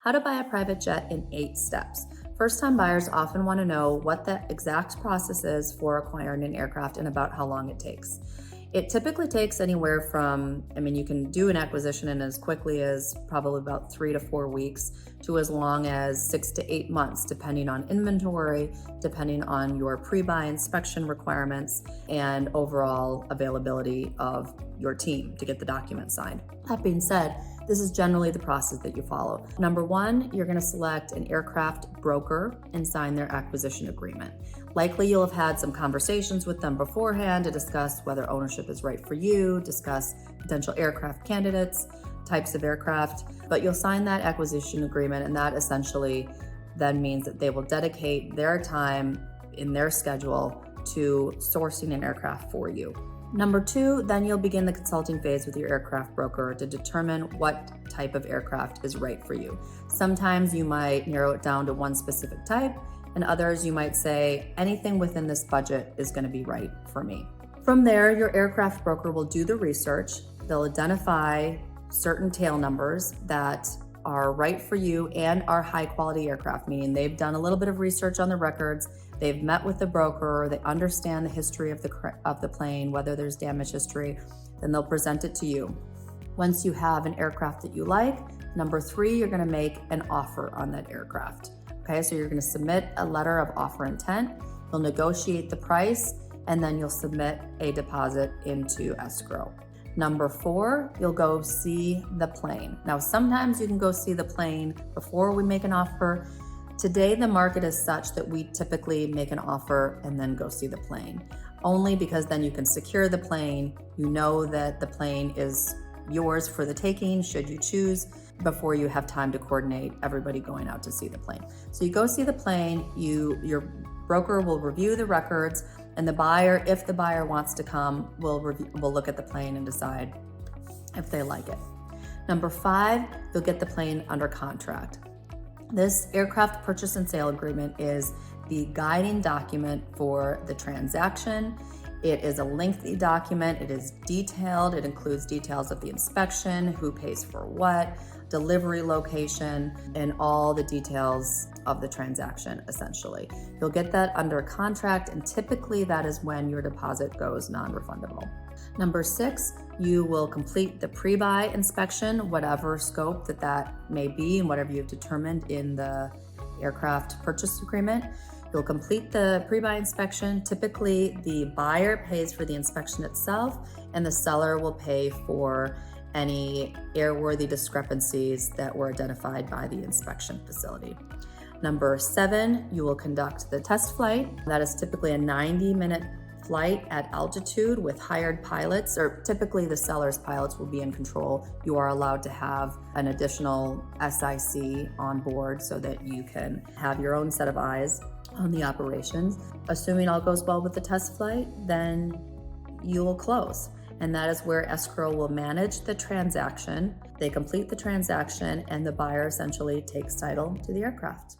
How to buy a private jet in 8 steps. First-time buyers often want to know what the exact process is for acquiring an aircraft and about how long it takes. It typically takes anywhere from, you can do an acquisition in as quickly as probably about 3 to 4 weeks to as long as 6 to 8 months, depending on inventory, depending on your pre-buy inspection requirements, and overall availability of your team to get the document signed. That being said, this is generally the process that you follow. Number one, you're going to select an aircraft broker and sign their acquisition agreement. Likely you'll have had some conversations with them beforehand to discuss whether ownership is right for you, discuss potential aircraft candidates, types of aircraft, but you'll sign that acquisition agreement, and that essentially then means that they will dedicate their time in their schedule to sourcing an aircraft for you. Number two, then you'll begin the consulting phase with your aircraft broker to determine what type of aircraft is right for you. Sometimes you might narrow it down to one specific type, and others you might say anything within this budget is going to be right for me. From there, your aircraft broker will do the research. They'll identify certain tail numbers that are right for you and are high quality aircraft, meaning they've done a little bit of research on the records, they've met with the broker, they understand the history of the plane, whether there's damage history, then they'll present it to you. Once you have an aircraft that you like, number three, you're going to make an offer on that aircraft. Okay, so you're going to submit a letter of offer intent, you'll negotiate the price, and then you'll submit a deposit into escrow. Number four, you'll go see the plane. Now, sometimes you can go see the plane before we make an offer. Today, the market is such that we typically make an offer and then go see the plane, only because then you can secure the plane. You know that the plane is yours for the taking, should you choose, before you have time to coordinate everybody going out to see the plane. So you go see the plane, your broker will review the records, and the buyer, if the buyer wants to come, will look at the plane and decide if they like it. Number five, you'll get the plane under contract. This aircraft purchase and sale agreement is the guiding document for the transaction. It is a lengthy document. It is detailed. It includes details of the inspection, who pays for what, delivery location, and all the details of the transaction, essentially. You'll get that under contract, and typically that is when your deposit goes non-refundable. Number six, you will complete the pre-buy inspection, whatever scope that may be and whatever you've determined in the aircraft purchase agreement. You'll complete the pre-buy inspection. Typically, the buyer pays for the inspection itself, and the seller will pay for any airworthy discrepancies that were identified by the inspection facility. Number seven, you will conduct the test flight. That is typically a 90-minute flight at altitude with hired pilots, or typically the seller's pilots will be in control. You are allowed to have an additional SIC on board so that you can have your own set of eyes on the operations. Assuming all goes well with the test flight, then you will close. And that is where escrow will manage the transaction. They complete the transaction, and the buyer essentially takes title to the aircraft.